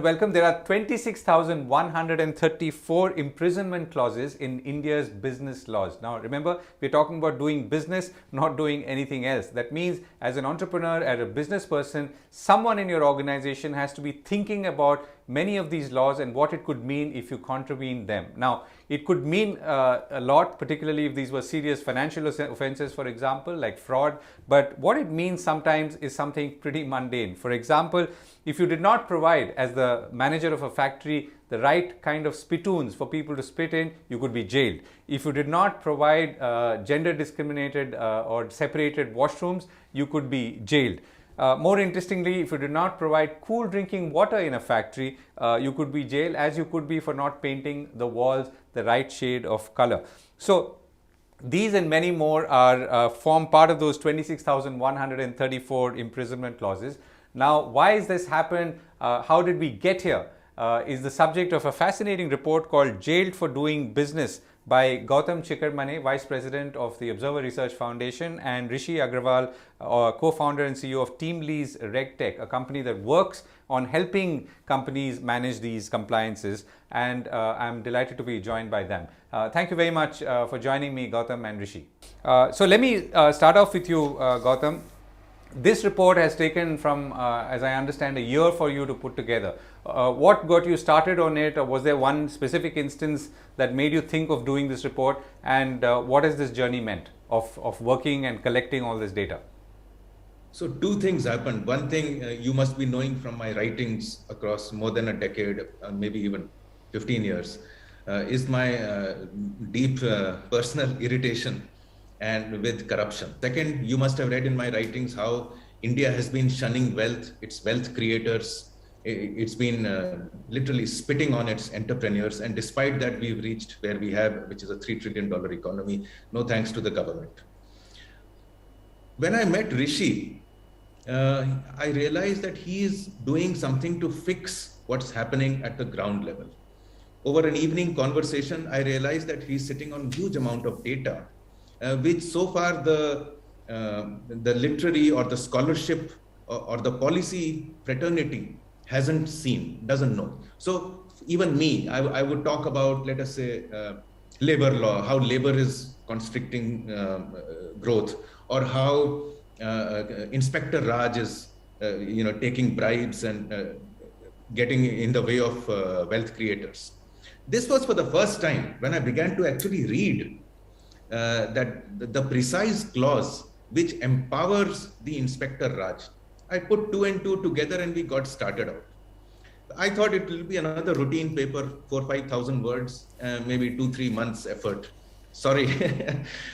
welcome. There are 26,134 imprisonment clauses in India's business laws. Now, remember, we're talking about doing business, not doing anything else. That means as an entrepreneur, as a business person, someone in your organization has to be thinking about many of these laws and what it could mean if you contravene them. Now, it could mean a lot, particularly if these were serious financial offenses, for example, like fraud. But what it means sometimes is something pretty mundane. For example, if you did not provide, as the manager of a factory, the right kind of spittoons for people to spit in, you could be jailed. If you did not provide gender discriminated or separated washrooms, you could be jailed. More interestingly, if you did not provide cool drinking water in a factory, you could be jailed, as you could be for not painting the walls the right shade of color. So these and many more are form part of those 26,134 imprisonment clauses. Now, why has this happened? How did we get here? Is the subject of a fascinating report called Jailed for Doing Business by Gautam Chikermane, Vice President of the Observer Research Foundation, and Rishi Agrawal, co-founder and CEO of TeamLease RegTech, a company that works on helping companies manage these compliances. And I'm delighted to be joined by them. Thank you very much for joining me, Gautam and Rishi. So let me start off with you, Gautam. This report has taken from, as I understand, a year for you to put together. What got you started on it? Or was there one specific instance that made you think of doing this report? And what has this journey meant of working and collecting all this data? So two things happened. One thing you must be knowing from my writings across more than a decade, maybe even 15 years, is my deep personal irritation and with corruption. Second, you must have read in my writings how India has been shunning wealth, its wealth creators. It's been literally spitting on its entrepreneurs. And despite that, we've reached where we have, which is a $3 trillion economy, no thanks to the government. When I met Rishi, I realized that he is doing something to fix what's happening at the ground level. Over an evening conversation, I realized that he's sitting on a huge amount of data, which so far the literary or the scholarship or the policy fraternity hasn't seen, doesn't know. So even me, I would talk about, let us say, labor law, how labor is constricting growth, or how Inspector Raj is, taking bribes and getting in the way of wealth creators. This was for the first time when I began to actually read that the precise clause which empowers the Inspector Raj. I put two and two together and we got started out. I thought it will be another routine paper, 4,000-5,000 words, maybe 2-3 months effort. Sorry,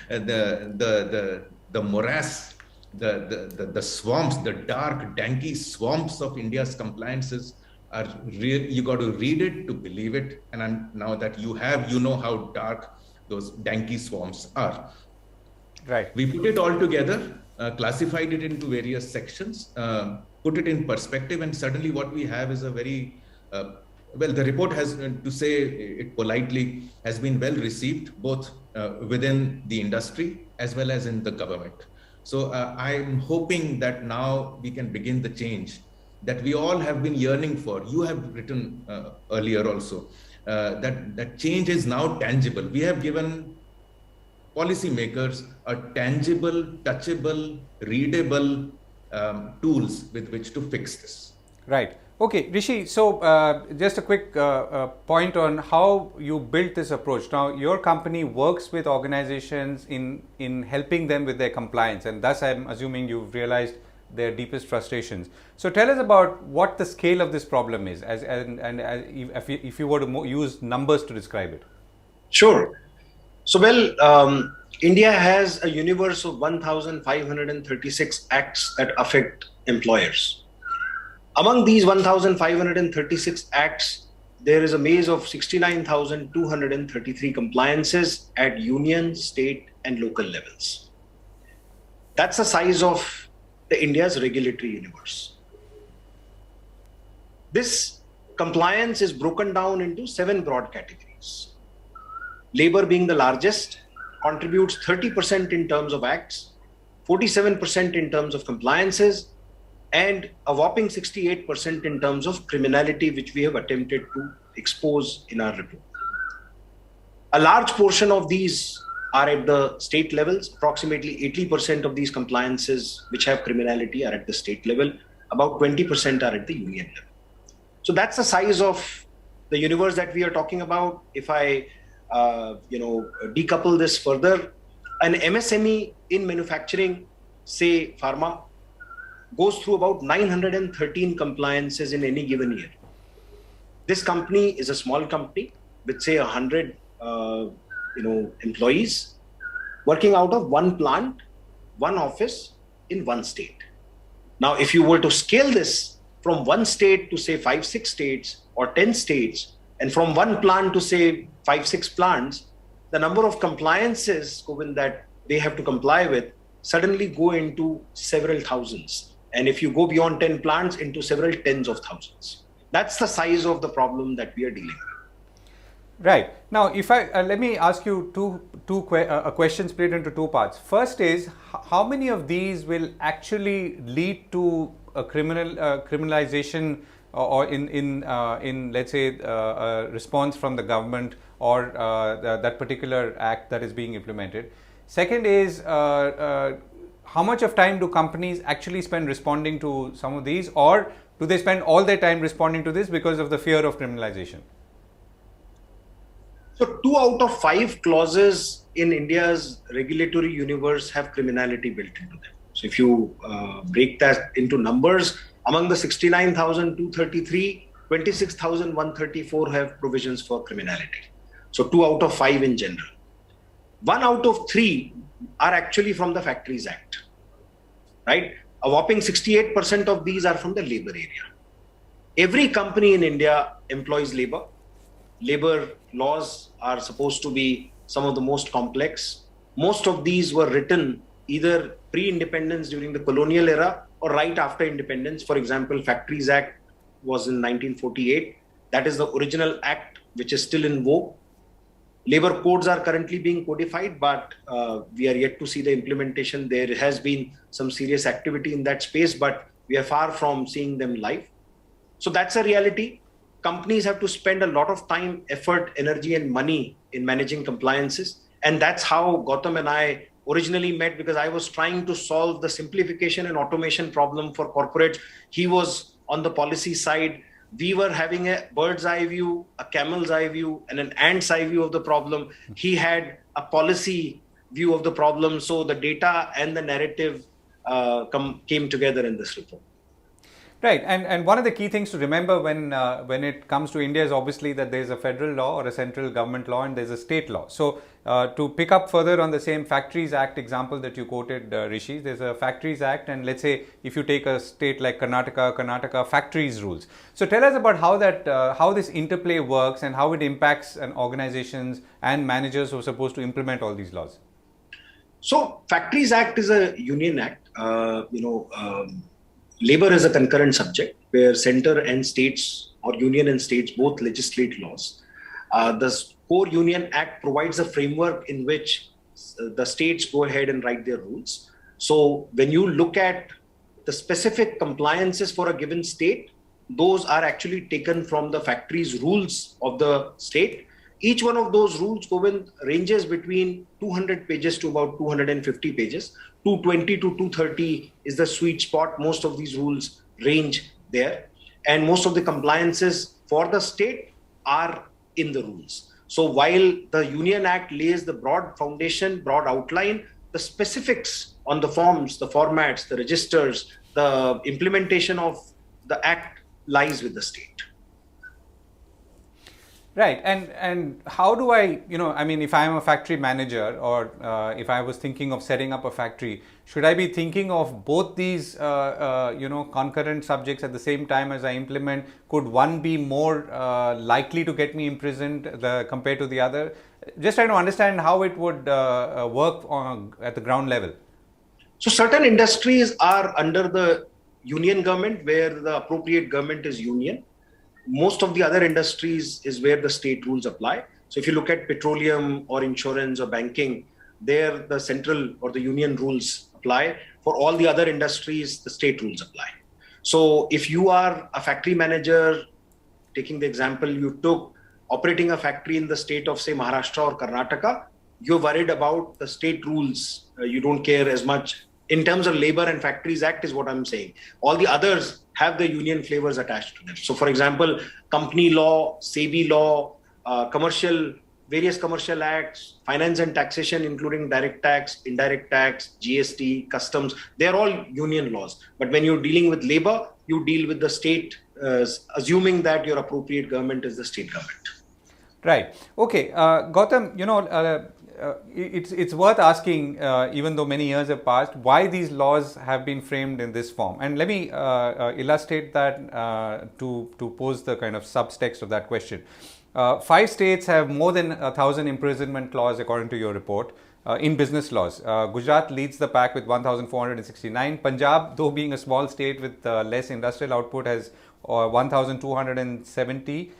the morass, the swamps, the dark, danky swamps of India's compliances are real. You got to read it to believe it. And now that you know how dark those danky swamps are. Right. We put it all together, classified it into various sections, put it in perspective, and suddenly what we have is a very, the report has, to say it politely, has been well received, both within the industry as well as in the government. So I'm hoping that now we can begin the change that we all have been yearning for. You have written earlier also, that change is now tangible. We have given policymakers a tangible, touchable, readable tools with which to fix this. Right. Okay, Rishi, so just a quick point on how you built this approach. Now, your company works with organizations in helping them with their compliance, and thus I'm assuming you've realized their deepest frustrations. So tell us about what the scale of this problem is, if you were to use numbers to describe it. Sure. So, India has a universe of 1,536 acts that affect employers. Among these 1,536 acts, there is a maze of 69,233 compliances at union, state, and local levels. That's the size of India's regulatory universe. This compliance is broken down into 7 broad categories. Labor being the largest, contributes 30% in terms of acts, 47% in terms of compliances, and a whopping 68% in terms of criminality, which we have attempted to expose in our report. A large portion of these are at the state levels. Approximately 80% of these compliances which have criminality are at the state level. About 20% are at the union level. So that's the size of the universe that we are talking about. If I decouple this further, an MSME in manufacturing, say pharma, goes through about 913 compliances in any given year. This company is a small company with say 100 employees working out of one plant, one office in one state. Now, if you were to scale this from one state to say 5-6 states or 10 states, and from one plant to say 5-6 plants, the number of compliances, Govind, that they have to comply with suddenly go into several thousands. And if you go beyond 10 plants, into several tens of thousands. That's the size of the problem that we are dealing with. Right. Now, if I let me ask you two questions split into two parts. First is, how many of these will actually lead to a criminalization or in let's say a response from the government or that particular act that is being implemented? Second is, how much of time do companies actually spend responding to some of these, or do they spend all their time responding to this because of the fear of criminalization? So 2 out of 5 clauses in India's regulatory universe have criminality built into them. So if you break that into numbers, among the 69,233, 26,134 have provisions for criminality. So 2 out of 5 in general. 1 out of 3 are actually from the Factories Act, right? A whopping 68% of these are from the labor area. Every company in India employs labor. Labor laws are supposed to be some of the most complex. Most of these were written either pre-independence during the colonial era or right after independence. For example, Factories Act was in 1948. That is the original act which is still in vogue. Labor codes are currently being codified, but we are yet to see the implementation. There has been some serious activity in that space, but we are far from seeing them live. So that's a reality. Companies have to spend a lot of time, effort, energy, and money in managing compliances. And that's how Gautam and I originally met, because I was trying to solve the simplification and automation problem for corporates. He was on the policy side. We were having a bird's eye view, a camel's eye view, and an ant's eye view of the problem. He had a policy view of the problem. So the data and the narrative came together in this report. Right, and one of the key things to remember when it comes to India is obviously that there is a federal law or a central government law and there's a state law. So to pick up further on the same Factories Act example that you quoted, Rishi, there's a Factories Act, and let's say if you take a state like Karnataka factories rules. So tell us about how this interplay works and how it impacts organizations and managers who are supposed to implement all these laws. So Factories Act is a union act. Labor is a concurrent subject where center and states, or union and states, both legislate laws. The Core Union Act provides a framework in which the states go ahead and write their rules. So when you look at the specific compliances for a given state, those are actually taken from the factories rules of the state. Each one of those rules, Govind, ranges between 200 pages to about 250 pages. 220 to 230 is the sweet spot. Most of these rules range there. And most of the compliances for the state are in the rules. So while the Union Act lays the broad foundation, broad outline, the specifics on the forms, the formats, the registers, the implementation of the Act lies with the state. Right, and how do I, if I'm a factory manager or if I was thinking of setting up a factory, should I be thinking of both these, concurrent subjects at the same time as I implement? Could one be more likely to get me imprisoned compared to the other? Just trying to understand how it would work at the ground level. So certain industries are under the union government where the appropriate government is union. Most of the other industries is where the state rules apply. So if you look at petroleum or insurance or banking, there the central or the union rules apply. For all the other industries, the state rules apply. So if you are a factory manager, taking the example you took, operating a factory in the state of, say, Maharashtra or Karnataka, you're worried about the state rules. You don't care as much in terms of Labor and Factories Act is what I'm saying. All the others have the union flavors attached to them. So, for example, company law, SEBI law, various commercial acts, finance and taxation, including direct tax, indirect tax, GST, customs, they're all union laws. But when you're dealing with labor, you deal with the state, assuming that your appropriate government is the state government. Right. Okay. Gautam, it's worth asking, even though many years have passed, why these laws have been framed in this form. And let me illustrate that to pose the kind of subtext of that question. 5 states have more than 1,000 imprisonment clause according to your report in business laws. Gujarat leads the pack with 1,469. Punjab, though being a small state with less industrial output, has 1,270.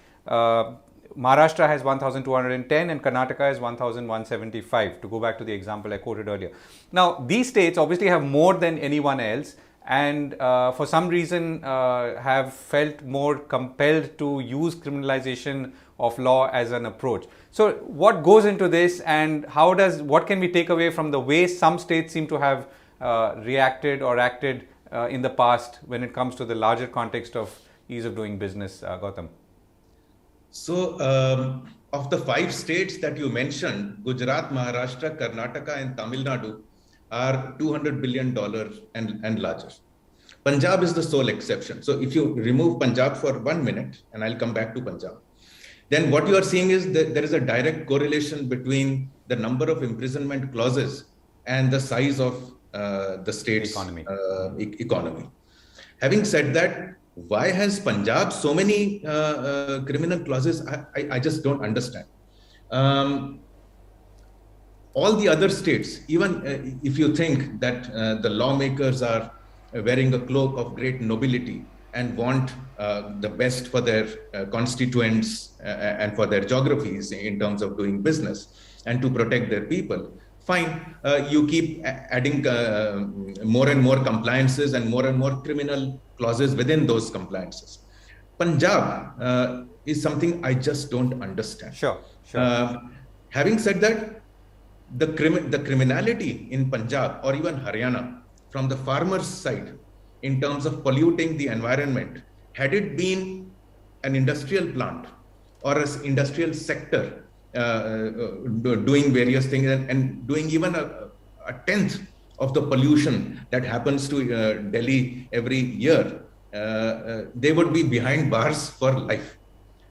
Maharashtra has 1,210 and Karnataka has 1,175, to go back to the example I quoted earlier. Now, these states obviously have more than anyone else and for some reason have felt more compelled to use criminalization of law as an approach. So what goes into this, and what can we take away from the way some states seem to have reacted or acted in the past when it comes to the larger context of ease of doing business, Gautam? So, of the 5 states that you mentioned, Gujarat, Maharashtra, Karnataka, and Tamil Nadu are $200 billion and larger. Punjab is the sole exception. So, if you remove Punjab for 1 minute, and I'll come back to Punjab, then what you are seeing is that there is a direct correlation between the number of imprisonment clauses and the size of the state's economy. Having said that, why has Punjab so many criminal clauses? I just don't understand. All the other states, even if you think that the lawmakers are wearing a cloak of great nobility and want the best for their constituents and for their geographies in terms of doing business and to protect their people, fine, you keep adding more and more compliances and more criminal clauses within those compliances. Punjab is something I just don't understand. Sure. Having said that, the criminality in Punjab or even Haryana from the farmers' side in terms of polluting the environment, had it been an industrial plant or an industrial sector doing various things and doing even a tenth of the pollution that happens to Delhi every year, they would be behind bars for life.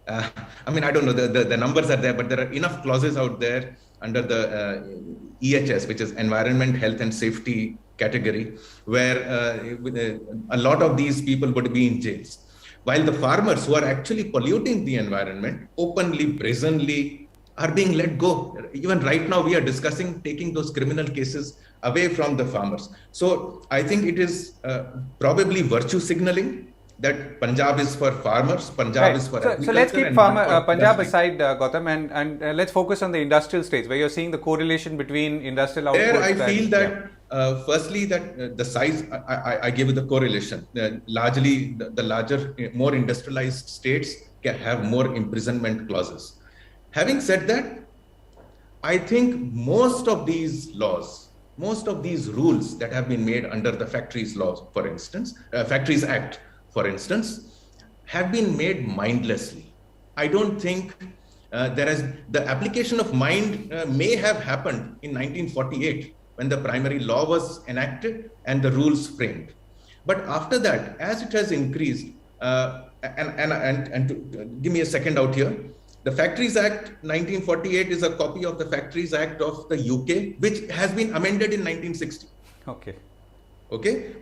I mean, I don't know, the numbers are there, but there are enough clauses out there under the EHS, which is Environment, Health and Safety category, where a lot of these people would be in jails. While the farmers who are actually polluting the environment openly, brazenly, are being let go. Even right now, we are discussing taking those criminal cases away from the farmers. So I think it is probably virtue signaling that Punjab is for farmers, Punjab is for agriculture. So let's keep Punjab aside, Gautam, and let's focus on the industrial states, where you're seeing the correlation between industrial output. There I feel that, firstly, that the size, I gave you the correlation. Largely, the larger, more industrialized states can have more imprisonment clauses. Having said that, I think most of these laws, most of these rules that have been made under the Factories Laws, for instance, Factories Act, for instance, have been made mindlessly. I don't think the application of mind may have happened in 1948 when the primary law was enacted and the rules framed. But after that, as it has increased, and to give me a second out here, the Factories Act 1948 is a copy of the Factories Act of the UK, which has been amended in 1960. Okay.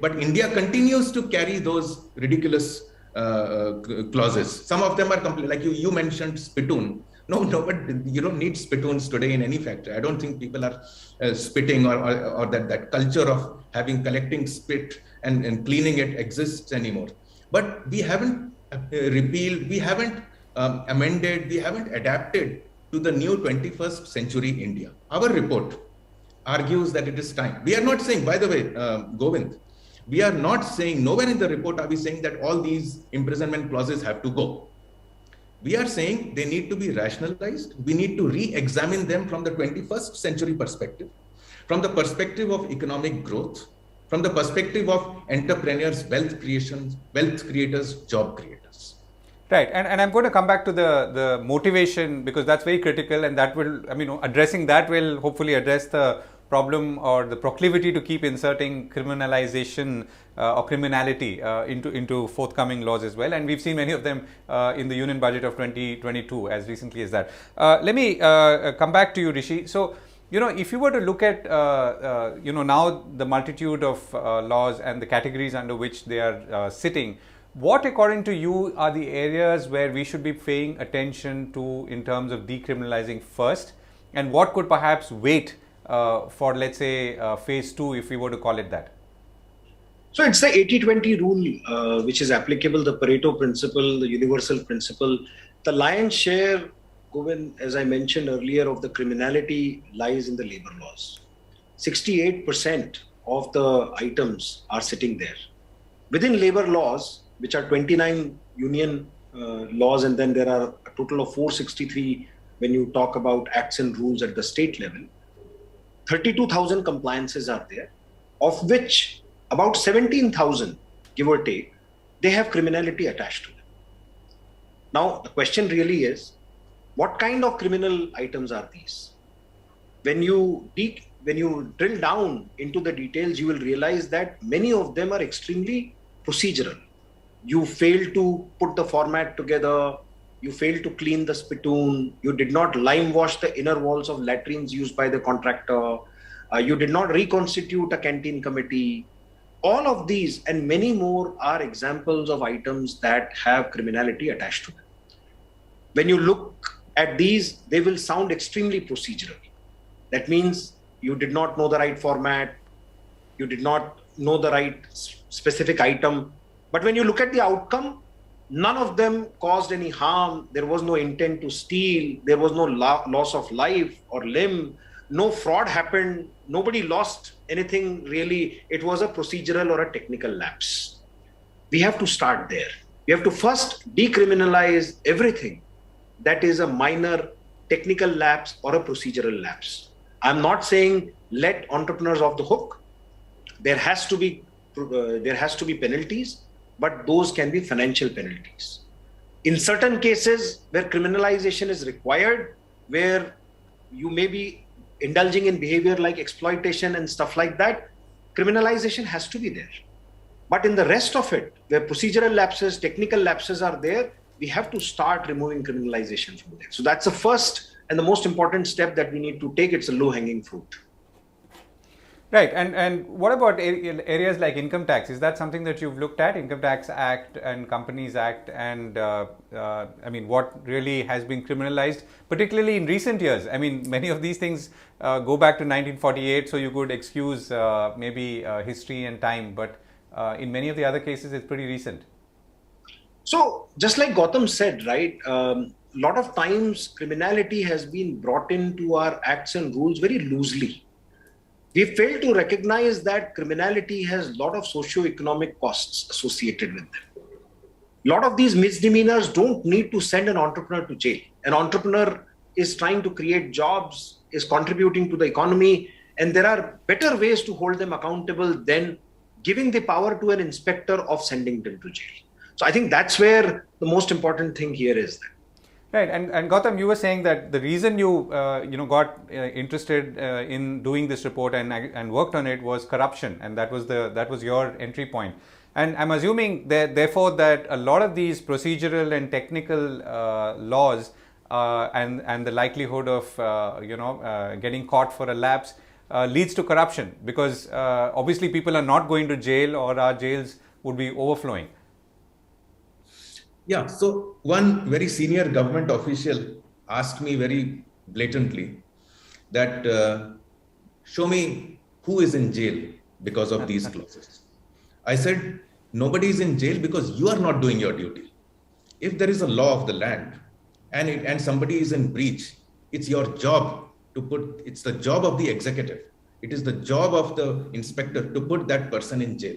But India continues to carry those ridiculous clauses. Some of them are like you mentioned spittoon. No, but you don't need spittoons today in any factory. I don't think people are spitting or that culture of collecting spit and cleaning it exists anymore. But we haven't repealed, we haven't amended, we haven't adapted to the new 21st century India. Our report argues that it is time. We are not saying, by the way, Govind, We are not saying, nowhere in the report are we saying that all these imprisonment clauses have to go. We are saying they need to be rationalized. We need to re-examine them from the 21st century perspective, from the perspective of economic growth, from the perspective of entrepreneurs, wealth creators, job creators. Right, and I'm going to come back to the motivation, because that's very critical, and that will, addressing that will hopefully address the problem or the proclivity to keep inserting criminalization or criminality into forthcoming laws as well. And we've seen many of them in the Union Budget of 2022 as recently as that. Let me come back to you, Rishi. So, if you were to look at, now the multitude of laws and the categories under which they are sitting, what, according to you, are the areas where we should be paying attention to in terms of decriminalizing first, and what could perhaps wait for, let's say, phase 2, if we were to call it that? So it's the 80-20 rule, which is applicable, the Pareto principle, the universal principle. The lion's share, Govind, as I mentioned earlier, of the criminality lies in the labor laws. 68% of the items are sitting there. Within labor laws, which are 29 union laws, and then there are a total of 463 when you talk about acts and rules at the state level, 32,000 compliances are there, of which about 17,000, give or take, they have criminality attached to them. Now, the question really is, what kind of criminal items are these? When you drill down into the details, you will realize that many of them are extremely procedural. You failed to put the format together, you failed to clean the spittoon, you did not lime wash the inner walls of latrines used by the contractor, you did not reconstitute a canteen committee. All of these and many more are examples of items that have criminality attached to them. When you look at these, they will sound extremely procedural. That means you did not know the right format, you did not know the right specific item. But when you look at the outcome, none of them caused any harm. There was no intent to steal. There was no loss of life or limb. No fraud happened. Nobody lost anything really. It was a procedural or a technical lapse. We have to start there. We have to first decriminalize everything that is a minor technical lapse or a procedural lapse. I'm not saying let entrepreneurs off the hook. There has to be penalties, but those can be financial penalties. In certain cases where criminalization is required, where you may be indulging in behavior like exploitation and stuff like that, criminalization has to be there. But in the rest of it, where procedural lapses, technical lapses are there, we have to start removing criminalization from there. So that's the first and the most important step that we need to take. It's a low-hanging fruit. Right, and what about areas like income tax? Is that something that you've looked at, Income Tax Act and Companies Act, and what really has been criminalized, particularly in recent years? I mean, many of these things go back to 1948, so you could excuse maybe history and time, but in many of the other cases, it's pretty recent. So, just like Gautam said, right, a lot of times criminality has been brought into our acts and rules very loosely. We fail to recognize that criminality has a lot of socio-economic costs associated with them. A lot of these misdemeanors don't need to send an entrepreneur to jail. An entrepreneur is trying to create jobs, is contributing to the economy, and there are better ways to hold them accountable than giving the power to an inspector of sending them to jail. So I think that's where the most important thing here is that. Right, and Gautam, you were saying that the reason you got interested in doing this report and worked on it was corruption, and that was your entry point. And I'm assuming that therefore that a lot of these procedural and technical laws and the likelihood of getting caught for a lapse leads to corruption, because obviously people are not going to jail, or our jails would be overflowing. Yeah, so one very senior government official asked me very blatantly that show me who is in jail because of these clauses. I said, nobody is in jail because you are not doing your duty. If there is a law of the land and somebody is in breach, it's your job to it's the job of the executive. It is the job of the inspector to put that person in jail.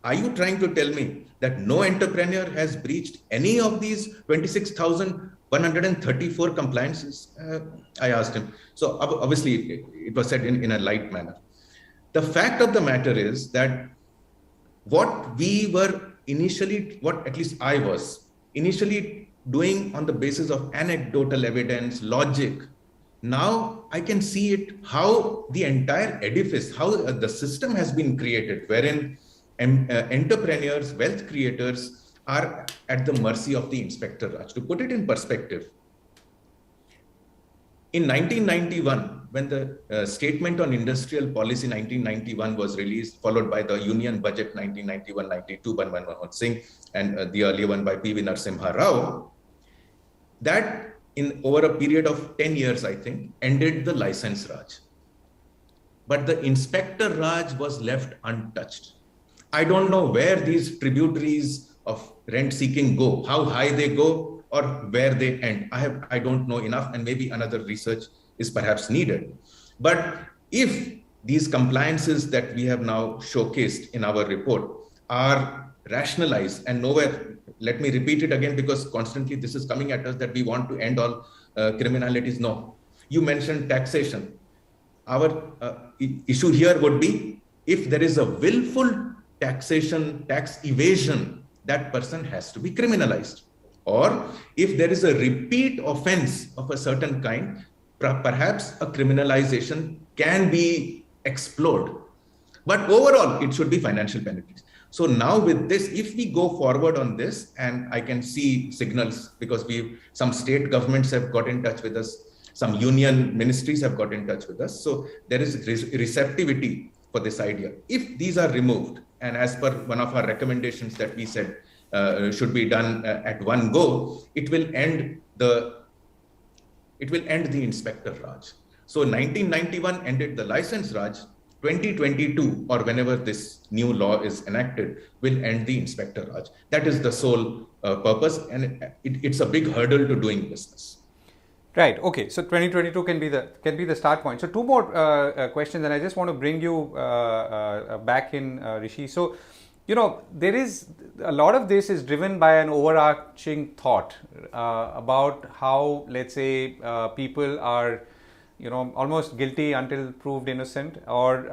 Are you trying to tell me that no entrepreneur has breached any of these 26,134 compliances? I asked him. So obviously it was said in a light manner. The fact of the matter is that what we were initially, what at least I was initially doing on the basis of anecdotal evidence, logic, now I can see it, how the entire edifice, how the system has been created, wherein entrepreneurs, wealth creators are at the mercy of the Inspector Raj. To put it in perspective, in 1991, when the Statement on Industrial Policy 1991 was released, followed by the Union Budget 1991-92 by Manmohan Singh and the earlier one by P.V. Narasimha Rao, that in over a period of 10 years, I think, ended the license Raj. But the Inspector Raj was left untouched. I don't know where these tributaries of rent seeking go, how high they go, or where they end. I don't know enough, and maybe another research is perhaps needed. But if these compliances that we have now showcased in our report are rationalized and nowhere, let me repeat it again, because constantly this is coming at us that we want to end all criminalities. No. You mentioned taxation. Our issue here would be, if there is a willful taxation, tax evasion, that person has to be criminalized. Or if there is a repeat offense of a certain kind, perhaps a criminalization can be explored. But overall, it should be financial penalties. So now with this, if we go forward on this, and I can see signals, because some state governments have got in touch with us, some union ministries have got in touch with us. So there is receptivity for this idea. If these are removed, and as per one of our recommendations that we said should be done at one go, it will end the Inspector Raj. So 1991 ended the license Raj. 2022, or whenever this new law is enacted, will end the Inspector Raj. That is the sole purpose, and it's a big hurdle to doing business. Right. Okay. So 2022 can be the start point. So two more questions, and I just want to bring you back in, Rishi. So, there is a lot of this is driven by an overarching thought about how, let's say, people are, almost guilty until proved innocent, or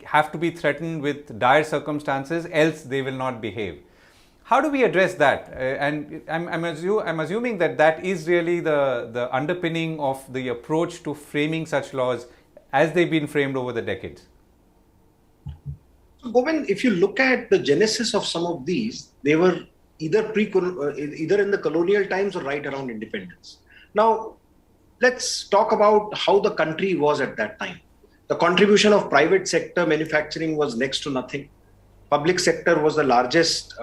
have to be threatened with dire circumstances, else they will not behave. How do we address that? And I'm assuming that is really the underpinning of the approach to framing such laws as they've been framed over the decades. Govind, if you look at the genesis of some of these, they were either in the colonial times or right around independence. Now, let's talk about how the country was at that time. The contribution of private sector manufacturing was next to nothing. Public sector was the largest,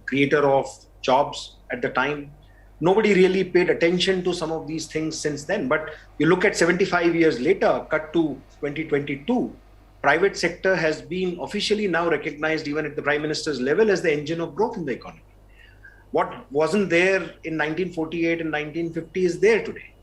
creator of jobs at the time. Nobody really paid attention to some of these things since then. But you look at 75 years later, cut to 2022, private sector has been officially now recognized even at the Prime Minister's level as the engine of growth in the economy. What wasn't there in 1948 and 1950 is there today.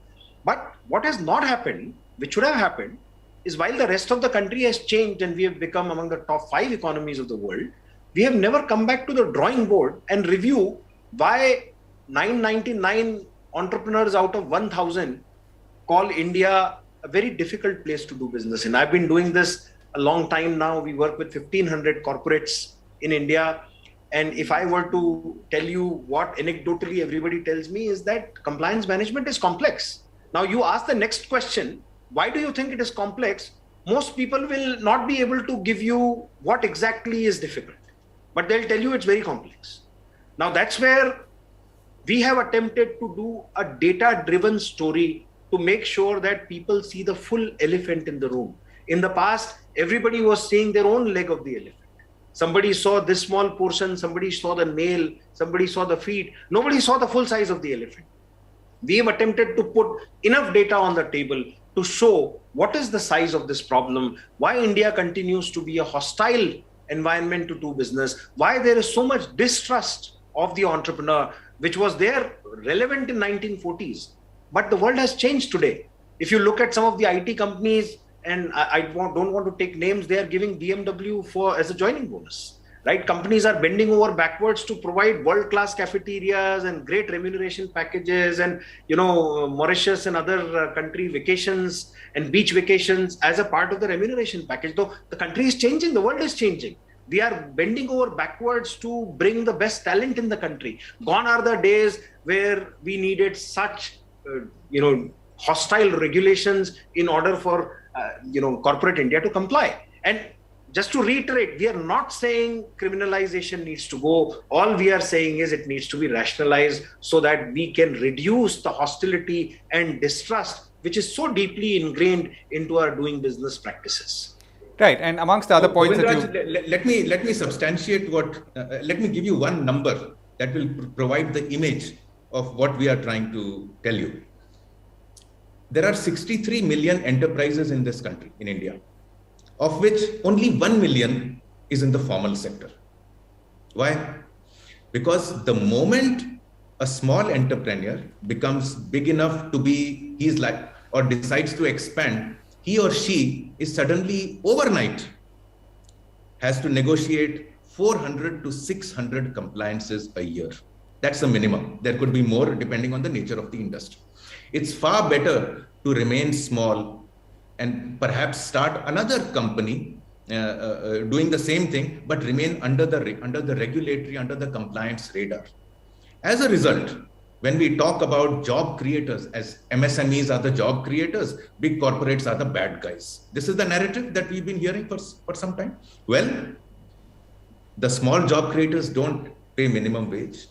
But what has not happened, which should have happened, is while the rest of the country has changed and we have become among the top 5 economies of the world, we have never come back to the drawing board and review why 999 entrepreneurs out of 1,000 call India a very difficult place to do business in. I've been doing this a long time now. We work with 1,500 corporates in India. And if I were to tell you what anecdotally everybody tells me is that compliance management is complex. Now you ask the next question, why do you think it is complex? Most people will not be able to give you what exactly is difficult, but they'll tell you it's very complex. Now that's where we have attempted to do a data-driven story to make sure that people see the full elephant in the room. In the past, everybody was seeing their own leg of the elephant. Somebody saw this small portion, somebody saw the nail, somebody saw the feet. Nobody saw the full size of the elephant. We have attempted to put enough data on the table to show what is the size of this problem, why India continues to be a hostile environment to do business, why there is so much distrust of the entrepreneur, which was there relevant in 1940s. But the world has changed today. If you look at some of the IT companies, and I don't want to take names, they are giving BMW as a joining bonus. Right? Companies are bending over backwards to provide world-class cafeterias and great remuneration packages and, Mauritius and other country vacations and beach vacations as a part of the remuneration package. Though the country is changing, the world is changing. We are bending over backwards to bring the best talent in the country. Gone are the days where we needed such, hostile regulations in order for, corporate India to comply. And just to reiterate, we are not saying criminalization needs to go. All we are saying is it needs to be rationalized so that we can reduce the hostility and distrust, which is so deeply ingrained into our doing business practices. Right, and amongst the other points Govindraj, let me substantiate let me give you one number that will provide the image of what we are trying to tell you. There are 63 million enterprises in this country, in India, of which only 1 million is in the formal sector. Why? Because the moment a small entrepreneur becomes big enough to be, or decides to expand, he or she is suddenly overnight has to negotiate 400 to 600 compliances a year. That's the minimum. There could be more depending on the nature of the industry. It's far better to remain small and perhaps start another company doing the same thing, but remain under the regulatory, under the compliance radar. As a result, when we talk about job creators, as MSMEs are the job creators, big corporates are the bad guys. This is the narrative that we've been hearing for some time. Well, the small job creators don't pay minimum wage.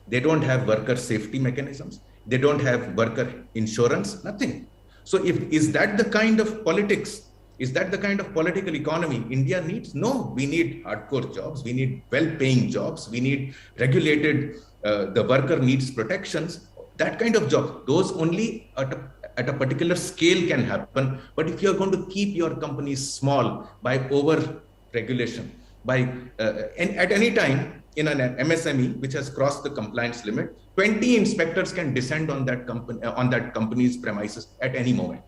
They don't have worker safety mechanisms. They don't have worker insurance, nothing. So is that the kind of politics? Is that the kind of political economy India needs? No, we need hardcore jobs. We need well-paying jobs. We need regulated, the worker needs protections. That kind of job, those only at a particular scale can happen. But if you're going to keep your companies small by over-regulation, and at any time in an MSME which has crossed the compliance limit, 20 inspectors can descend on that company's premises at any moment.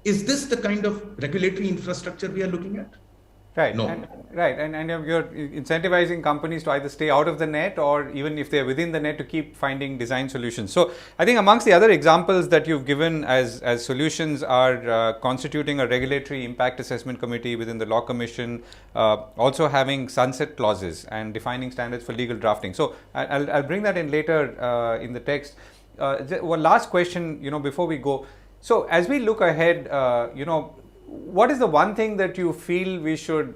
Is this the kind of regulatory infrastructure we are looking at? Right. No. And you're incentivizing companies to either stay out of the net, or even if they're within the net, to keep finding design solutions. So I think amongst the other examples that you've given as solutions are constituting a regulatory impact assessment committee within the Law Commission, also having sunset clauses and defining standards for legal drafting. So I'll bring that in later in the text. One last question, before we go. So as we look ahead, what is the one thing that you feel we should,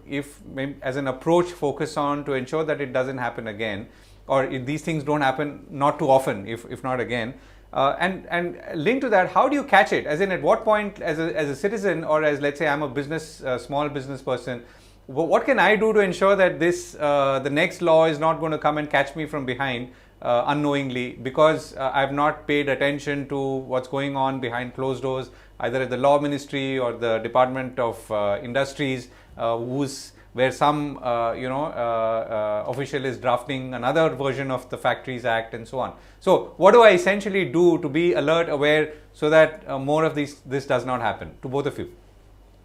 as an approach, focus on to ensure that it doesn't happen again, or if these things don't happen not too often, if not again? And linked to that, how do you catch it? As in, at what point, as a citizen, or as, let's say, I'm a small business person, what can I do to ensure that the next law is not going to come and catch me from behind unknowingly, because I've not paid attention to what's going on behind closed doors, either at the Law Ministry or the Department of Industries, where some official is drafting another version of the Factories Act and so on. So what do I essentially do to be alert, aware, so that more of this does not happen? To both of you.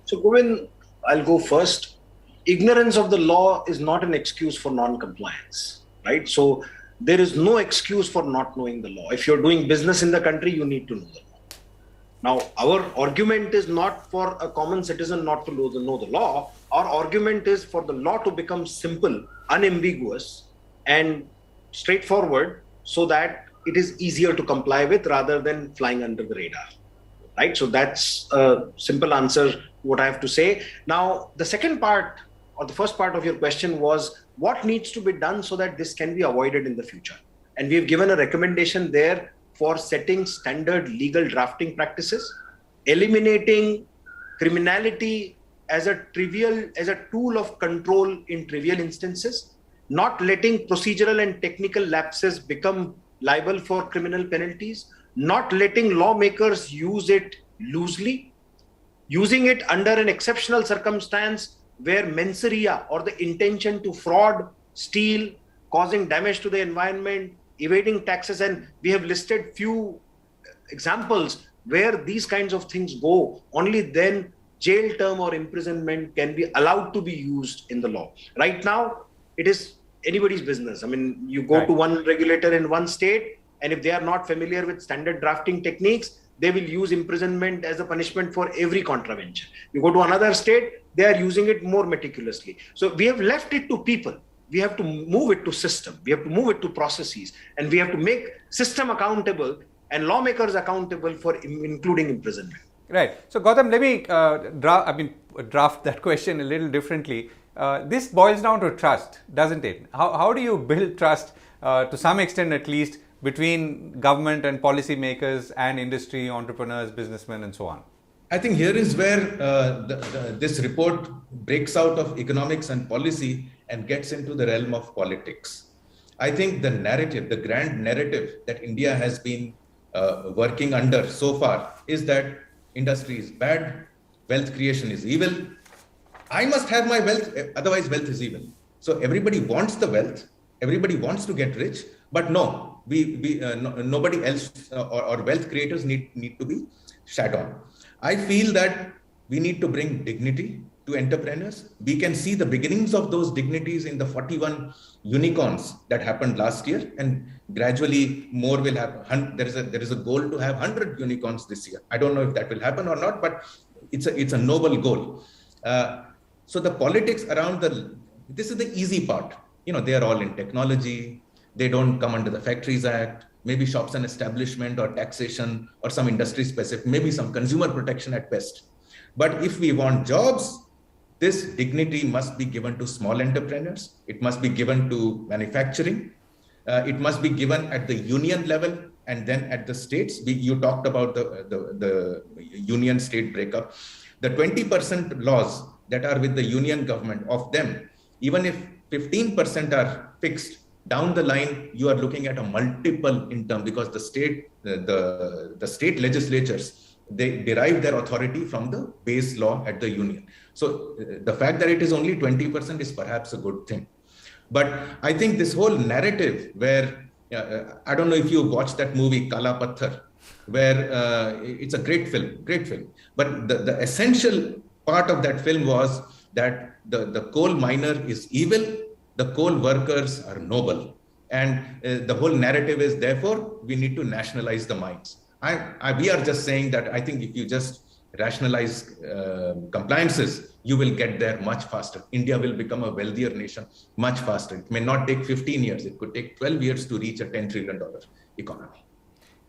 So Govind, I'll go first. Ignorance of the law is not an excuse for non-compliance, right? So there is no excuse for not knowing the law. If you're doing business in the country, you need to know the law. Now, our argument is not for a common citizen not to know the law. Our argument is for the law to become simple, unambiguous, and straightforward, so that it is easier to comply with rather than flying under the radar. Right? So that's a simple answer to what I have to say. Now, the second part, or the first part of your question, was what needs to be done so that this can be avoided in the future. And we've given a recommendation there for setting standard legal drafting practices, eliminating criminality as a tool of control in trivial instances, not letting procedural and technical lapses become liable for criminal penalties, not letting lawmakers use it loosely, using it under an exceptional circumstance where mens rea, or the intention to fraud, steal, causing damage to the environment, evading taxes, and we have listed few examples where these kinds of things go. Only then jail term or imprisonment can be allowed to be used in the law. Right now, it is anybody's business. I mean, you go to one regulator in one state, and if they are not familiar with standard drafting techniques, they will use imprisonment as a punishment for every contravention. You go to another state, they are using it more meticulously. So we have left it to people. We have to move it to system. We have to move it to processes, and we have to make system accountable and lawmakers accountable for including imprisonment. Right. So Gautam, let me draft that question a little differently. This boils down to trust, doesn't it? How do you build trust, to some extent at least, between government and policymakers and industry, entrepreneurs, businessmen, and so on? I think here is where this report breaks out of economics and policy and gets into the realm of politics. I think the narrative, the grand narrative that India has been working under so far is that industry is bad, wealth creation is evil. I must have my wealth, otherwise wealth is evil. So everybody wants the wealth, everybody wants to get rich, but no, nobody else or wealth creators need to be shat on. I feel that we need to bring dignity to entrepreneurs. We can see the beginnings of those dignities in the 41 unicorns that happened last year, and gradually more will happen. There is a goal to have 100 unicorns this year. I don't know if that will happen or not, but it's a noble goal. So the politics around this is the easy part. They are all in technology. They don't come under the Factories Act, maybe shops and establishment or taxation or some industry specific, maybe some consumer protection at best. But if we want jobs, this dignity must be given to small entrepreneurs. It must be given to manufacturing. It must be given at the union level and then at the states. You talked about the union state breakup. The 20% laws that are with the union government, of them, even if 15% are fixed, down the line, you are looking at a multiple in term, because the state legislatures, they derive their authority from the base law at the union. So the fact that it is only 20% is perhaps a good thing. But I think this whole narrative where, I don't know if you watched that movie Kala Patthar, where it's a great film. But the essential part of that film was that the coal miner is evil, the coal workers are noble. And the whole narrative is, therefore, we need to nationalize the mines. We are just saying that I think if you just rationalize compliances, you will get there much faster. India will become a wealthier nation much faster. It may not take 15 years. It could take 12 years to reach a $10 trillion economy.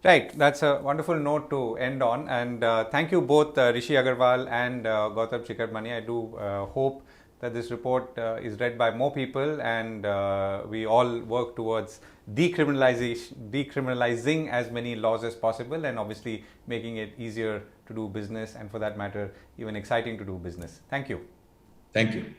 Right. That's a wonderful note to end on. And thank you both, Rishi Agrawal and Gautam Chikermane. I do hope that this report is read by more people, and we all work towards decriminalizing as many laws as possible, and obviously making it easier to do business, and for that matter, even exciting to do business. Thank you. Thank you.